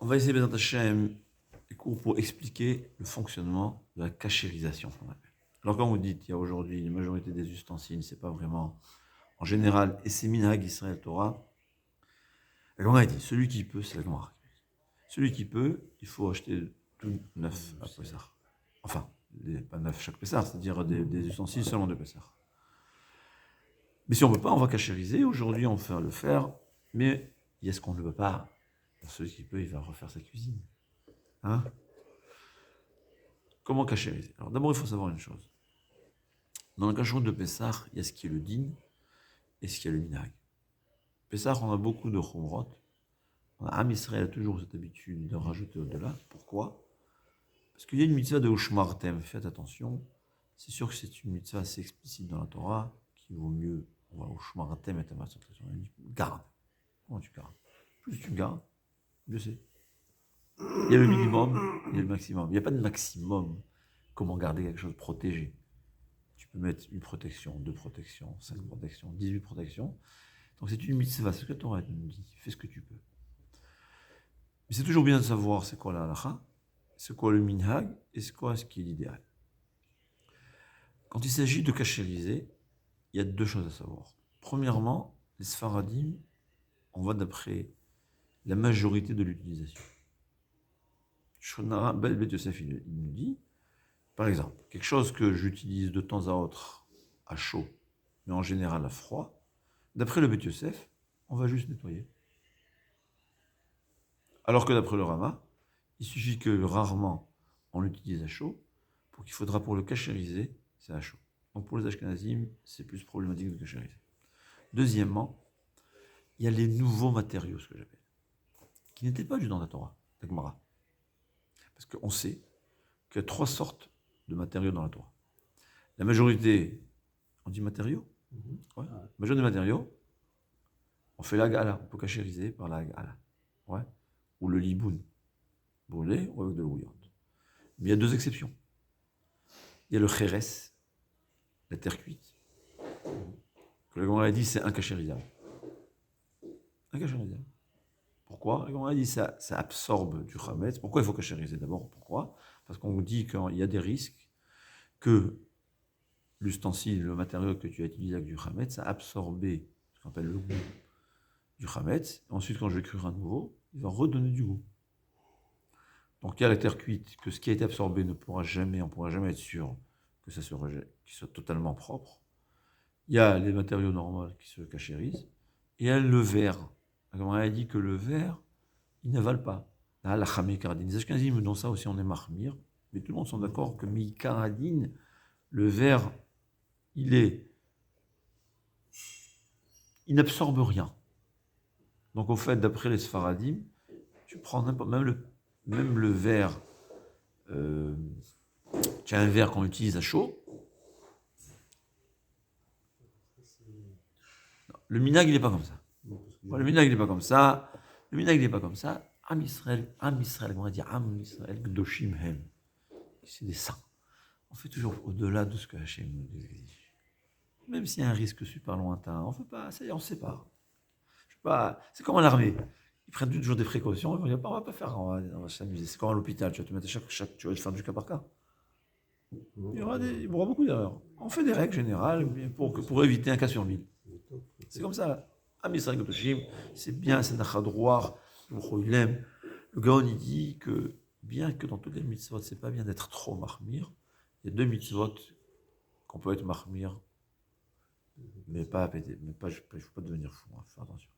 On va essayer, Bézant Hachem, des cours pour expliquer le fonctionnement de la cachérisation, qu'on appelle. Alors, quand vous dites, il y a aujourd'hui une majorité des ustensiles, c'est pas vraiment en général, et c'est Minhag Israël Torah. La Gemara dit, celui qui peut, c'est la Gemara. Celui qui peut, il faut acheter tout neuf à Pessah. Enfin, pas neuf chaque Pessah, c'est-à-dire des ustensiles seulement de Pessah. Mais si on ne peut pas, on va cachériser. Aujourd'hui, on va le faire, mais il y a ce qu'on ne peut pas. Celui qui peut, il va refaire sa cuisine. Hein? Comment cachériser? Alors d'abord, il faut savoir une chose. Dans le cachot de Pessah, il y a ce qui est le din et ce qui est le minhag. Pessah, on a beaucoup de chumrot. Am Israël a toujours cette habitude de rajouter au-delà. Pourquoi? Parce qu'il y a une mitzvah de ushmartem. Faites attention. C'est sûr que c'est une mitzvah assez explicite dans la Torah, qui vaut mieux. On va ushmartem et tamasot. Garde. Comment tu gardes? Plus tu gardes, mieux c'est. Il y a le minimum, il y a le maximum. Il n'y a pas de maximum. Comment garder quelque chose protégé? Tu peux mettre une protection, 2 protections, 5 protections, 18 protections. Donc c'est une mitzvah, c'est ce que Torah nous dit. Fais ce que tu peux. Mais c'est toujours bien de savoir c'est quoi la halacha, c'est quoi le minhag, et c'est quoi ce qui est l'idéal. Quand il s'agit de cachériser, il y a 2 choses à savoir. Premièrement, les Sfaradim, on va d'après la majorité de l'utilisation. Shonara Bel Bet Yosef, il nous dit, par exemple, quelque chose que j'utilise de temps à autre à chaud, mais en général à froid, d'après le Bet Yosef, on va juste nettoyer. Alors que d'après le Rama, il suffit que rarement on l'utilise à chaud, pour qu'il faudra pour le cachériser, c'est à chaud. Donc pour les Ashkenazim, c'est plus problématique de cachériser. Deuxièmement, il y a les nouveaux matériaux, ce que j'appelle, qui n'étaient pas du dans la Torah, la Gemara. Parce qu'on sait qu'il y a 3 sortes de matériaux dans la Torah. La majorité, on dit matériaux? Ouais. La majorité des matériaux, on fait la gala, on peut cachériser par la gala. Ouais. Ou le liboun, brûlé ou avec de l'eau bouillante. Mais il y a 2 exceptions. Il y a le kheres, la terre cuite, que la Gemara a dit c'est incachérisable. Incachérisable. Pourquoi? La Gemara a dit ça absorbe du chametz. Pourquoi il faut cachériser d'abord? Pourquoi? Parce qu'on vous dit qu'il y a des risques que l'ustensile, le matériau que tu as utilisé avec du chametz, a absorbé ce qu'on appelle le goût du chametz. Ensuite, quand je vais cuire à nouveau, il va redonner du goût. Donc il y a la terre cuite, que ce qui a été absorbé on ne pourra jamais être sûr que ça se rejette, qu'il soit totalement propre. Il y a les matériaux normaux qui se cachérisent. Et il y a le verre. On a dit que le verre, il n'avale pas. Là, la chamé caradine. Les Ashkenazim, dans ça aussi, on est marmire. Mais tout le monde sont d'accord que mi caradine, le verre, il n'absorbe rien. Donc au fait, d'après les Sfaradim, tu prends même le verre, tu as un verre qu'on utilise à chaud. Le minag, il n'est pas comme ça. Le minag, il n'est pas comme ça. Le minag, il n'est pas comme ça. Am Israël, on va dire Am Israël, Gdoshim Hem. C'est des saints. On fait toujours au-delà de ce que Hachem nous exige. Même s'il y a un risque super lointain, on ne fait pas, ça y est, on se sépare. C'est comme à l'armée. Ils prennent toujours des précautions. Ils vont dire, on va pas faire, on va s'amuser. C'est comme à l'hôpital, tu vas te mettre tu vas te faire du cas par cas. Il y aura beaucoup d'erreurs. On fait des règles générales pour éviter un cas sur 1000. C'est comme ça. Am Israël Gotoshim, c'est bien, c'est Nachadroir, le Gaon, il dit que bien que dans toutes les mitzvot, c'est pas bien d'être trop marmire, il y a 2 mitzvot qu'on peut être marmire, mais pas à péter, il ne faut pas devenir fou, hein, faire attention.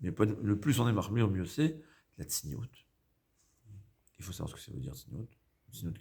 Mais le plus on est marmire, mieux c'est la tsniout. Il faut savoir ce que ça veut dire tsniout. Tsniout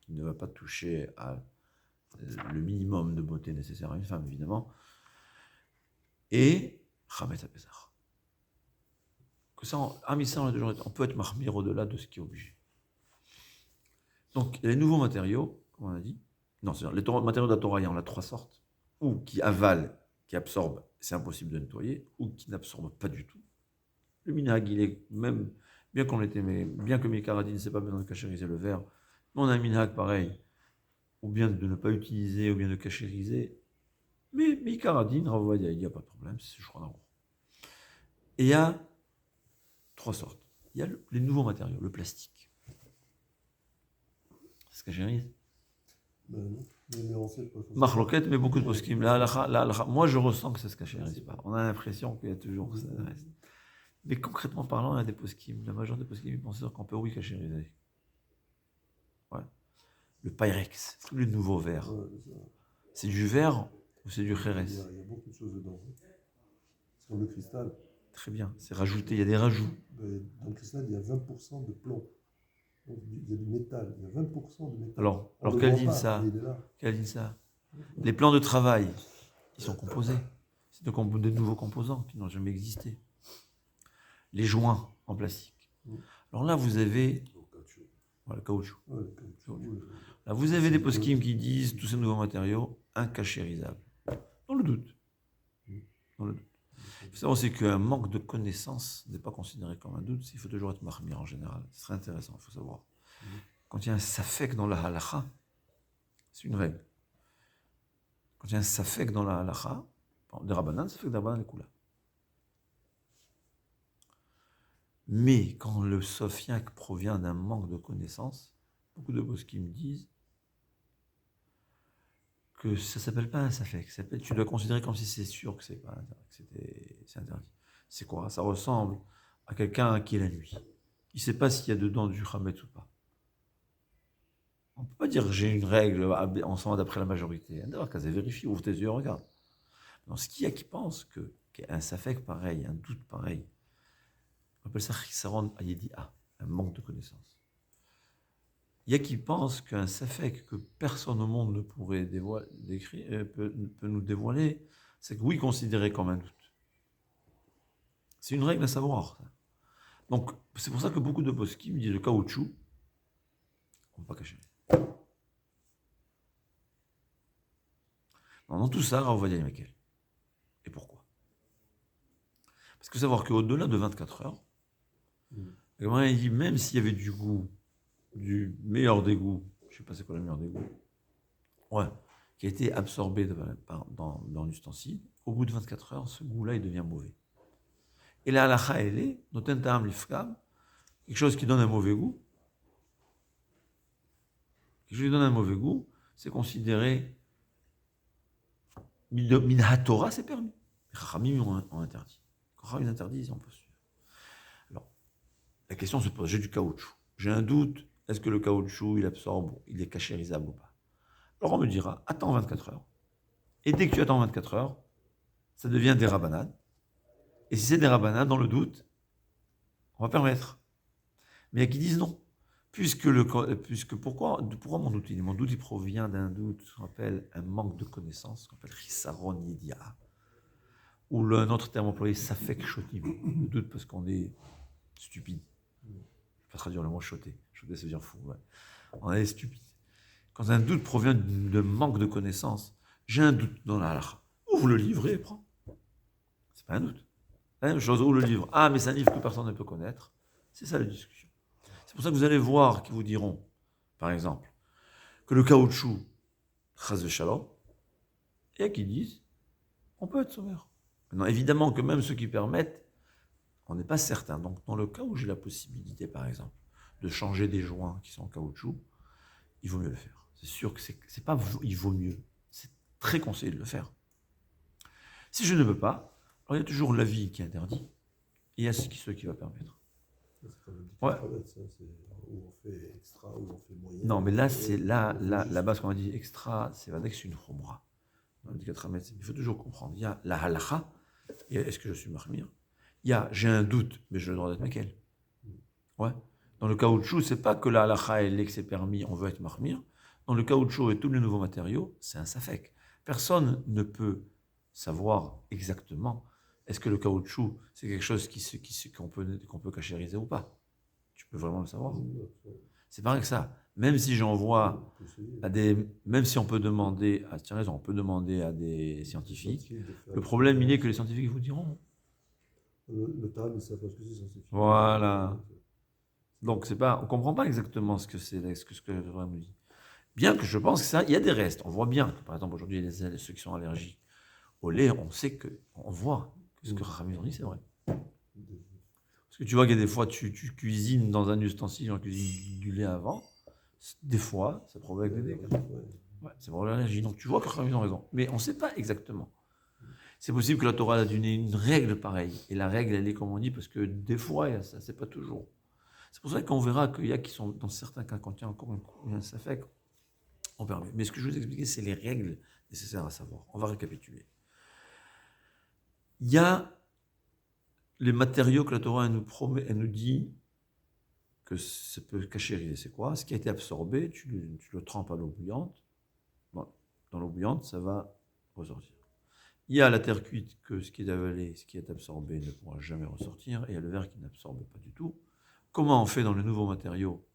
qui ne va pas toucher à le minimum de beauté nécessaire à une femme, évidemment. Et Chametz à Pessah. Que ça, on peut être marmire au-delà de ce qui est obligé. Donc, les nouveaux matériaux, comme on a dit, non, c'est-à-dire les matériaux de la Torah, il y en a 3 sortes, ou qui avalent, qui absorbent, c'est impossible de nettoyer, ou qui n'absorbent pas du tout. Le minhag, il est même, bien que Mikaradine, c'est pas besoin de cachériser le verre, mais on a un minhag pareil, ou bien de ne pas utiliser, ou bien de cachériser. Mais Mikaradine, il n'y a pas de problème, c'est je crois. Et il y a 3 sortes. il y a les nouveaux matériaux, le plastique. C'est ce que j'ai dit. Machloket, mais beaucoup de poskim. Moi, je ressens que c'est ce que je ne pas. On a l'impression qu'il y a toujours ça reste. Mais concrètement parlant, il y a des poskim. La majorité des poskim, ils pensent qu'on peut, oui, cachériser. Ouais. Le Pyrex, tous les nouveaux verres. C'est du verre ou c'est du Jerez? Il y a beaucoup de choses dedans. C'est comme le cristal. Très bien, c'est rajouté, il y a des rajouts. Dans le cristal, il y a 20% de plomb. Donc, il y a du métal, il y a 20% de métal. Alors quel dit ça? Quel dit ça? Les plans de travail, ils sont composés. C'est de nouveaux composants qui n'ont jamais existé. Les joints en plastique. Alors là, vous avez le caoutchouc. Là, vous avez des poskim qui disent tous ces nouveaux matériaux incachérisables. Dans le doute. Dans le doute. Il faut savoir aussi qu'un manque de connaissance n'est pas considéré comme un doute. Il faut toujours être mahmir en général. C'est très intéressant, il faut savoir. Quand il y a un safek dans la halakha, c'est une règle. Quand il y a un safek dans la halakha, des rabbanan, safek des rabbanan et kula. Mais quand le sofiak provient d'un manque de connaissance, beaucoup de poskim me disent que ça ne s'appelle pas un safek. Tu dois considérer comme si c'est sûr que c'est interdit. C'est quoi? Ça ressemble à quelqu'un à qui est la nuit. Il ne sait pas s'il y a dedans du chametz ou pas. On ne peut pas dire que j'ai une règle ensemble d'après la majorité. D'ailleurs, quand vérifie, ouvre tes yeux, regarde. Donc, ce qu'il y a qui pense qu'un safek pareil, un doute pareil, on appelle ça chisaron ayedi'a, un manque de connaissance. Il y a qui pensent qu'un safek que personne au monde ne pourrait peut nous dévoiler, c'est que oui, considéré comme un doute. C'est une règle à savoir. Donc, c'est pour ça que beaucoup de poskim me disent le caoutchouc, on ne peut pas cacher. Dans tout ça, on va dire lequel. Et pourquoi? Parce qu'il faut savoir qu'au-delà de 24 heures, il dit même s'il y avait du goût, du meilleur des goûts, je ne sais pas c'est quoi le meilleur des goûts, qui a été absorbé dans l'ustensile, au bout de 24 heures, ce goût-là, il devient mauvais. Et la halakha, elle est, noten ta'am lifkam, quelque chose qui donne un mauvais goût. Quelque chose qui donne un mauvais goût, c'est considéré Minha Torah, c'est permis. Les Chachamim ont interdit. Quand ils interdisent, on peut suivre. Alors, la question se pose, j'ai du caoutchouc. J'ai un doute, est-ce que le caoutchouc, il absorbe, il est cachérisable ou pas? Alors on me dira, attends 24 heures. Et dès que tu attends 24 heures, ça devient des rabanades. Et si c'est des rabanades, dans le doute, on va permettre. Mais il y a qui disent non. Pourquoi mon doute? Mon doute, il provient d'un doute, ce qu'on appelle un manque de connaissance, ce qu'on appelle chisaron yedi'a. Ou un autre terme employé, safek shotim. Le doute parce qu'on est stupide. Je ne vais pas traduire le mot choté. Choté, ça veut dire fou. Ouais. On est stupide. Quand un doute provient de manque de connaissance, j'ai un doute dans la halakha. Ouvre le livre et prends. C'est pas un doute. La même chose, ouvre le livre. Ah, mais c'est un livre que personne ne peut connaître. C'est ça la discussion. C'est pour ça que vous allez voir qu'ils vous diront, par exemple, que le caoutchouc, chas de shalom, et qui disent, on peut être sauveur. Maintenant, évidemment que même ceux qui permettent, on n'est pas certain. Donc, dans le cas où j'ai la possibilité, par exemple, de changer des joints qui sont en caoutchouc, il vaut mieux le faire. C'est sûr que c'est pas il vaut mieux. C'est très conseillé de le faire. Si je ne peux pas, alors il y a toujours l'avis qui est interdit, et il y a ceux qui va permettre. Ouais. Où on fait extra, où on fait moyen. Non, mais là, c'est là-bas, ce qu'on a dit extra, c'est une khumra. Il faut toujours comprendre. Il y a la halakha, est-ce que je suis mahmir? Il y a j'ai un doute, mais j'ai le droit d'être mekel. Ouais. Dans le caoutchouc, c'est pas que la halakha est que c'est permis, on veut être mahmir. Dans le caoutchouc et tous les nouveaux matériaux, c'est un safek. Personne ne peut savoir exactement est-ce que le caoutchouc, c'est quelque chose qu'on peut cachériser ou pas. Tu peux vraiment le savoir. C'est pareil que ça. Même si j'envoie même si on peut demander, on peut demander à des scientifiques, le problème, il est que les scientifiques vous diront. Le tam, ils savent pas ce que c'est scientifique. Voilà. Donc, on ne comprend pas exactement ce que le Torah nous dit. Bien que je pense que ça, il y a des restes. On voit bien que, par exemple, aujourd'hui, ceux qui sont allergiques au lait, on voit que ce que Rachamim ont dit, c'est vrai. Parce que tu vois qu'il y a des fois, tu cuisines dans un ustensile, on cuisine du lait avant. Des fois, ça provoque des dégâts. Ouais, c'est pour l'allergie. Donc tu vois que ils ont raison. Mais on ne sait pas exactement. C'est possible que la Torah a donné une règle pareille. Et la règle, elle est comme on dit, parce que des fois, ça, c'est pas toujours. C'est pour ça qu'on verra qu'il y a qui sont, dans certains cas, quand il y a encore un safek, on permet. Mais ce que je vais vous expliquer, c'est les règles nécessaires à savoir. On va récapituler. Il y a les matériaux que la Torah elle nous promet, elle nous dit que ça peut cachériser. C'est quoi? Ce qui a été absorbé, tu le trempes à l'eau bouillante. Bon, dans l'eau bouillante, ça va ressortir. Il y a la terre cuite, que ce qui est avalé, ce qui est absorbé ne pourra jamais ressortir. Et il y a le verre qui n'absorbe pas du tout. Comment on fait dans les nouveaux matériaux?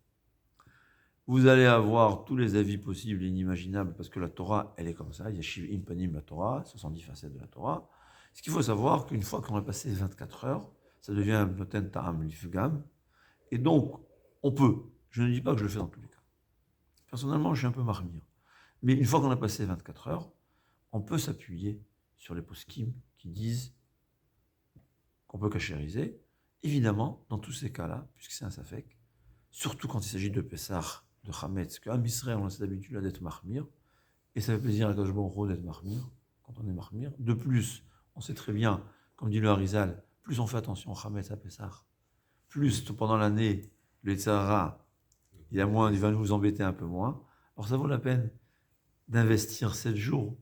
Vous allez avoir tous les avis possibles et inimaginables, parce que la Torah, elle est comme ça. Il y a Shiv Impanim, la Torah, 70 facettes de la Torah. Ce qu'il faut savoir, qu'une fois qu'on a passé 24 heures, ça devient Noten Ta'am Lifgam. Et donc, on peut. Je ne dis pas que je le fais dans tous les cas. Personnellement, je suis un peu marmire. Mais une fois qu'on a passé 24 heures, on peut s'appuyer sur les poskim qui disent qu'on peut cachériser. Évidemment, dans tous ces cas-là, puisque c'est un safek, surtout quand il s'agit de Pessah, de Chametz, qu'à Israël, on a cette habitude d'être marmire, et ça fait plaisir à Kadosh Baruch Hu d'être marmire, quand on est marmire. De plus, on sait très bien, comme dit le Harizal, plus on fait attention au Chametz à Pessah, plus pendant l'année, le Tzahara, il va nous embêter un peu moins. Alors ça vaut la peine d'investir 7 jours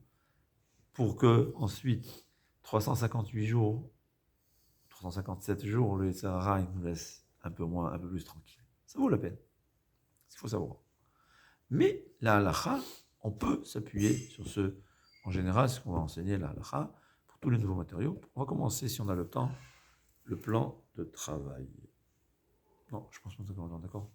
pour que ensuite 358 jours, 357 jours, le Sahara il nous laisse un peu moins, un peu plus tranquille. Ça vaut la peine. Il faut savoir. Mais la halakha, on peut s'appuyer sur ce. En général, ce qu'on va enseigner la halakha pour tous les nouveaux matériaux. On va commencer, si on a le temps, le plan de travail. Non, je pense pas qu'on va d'accord.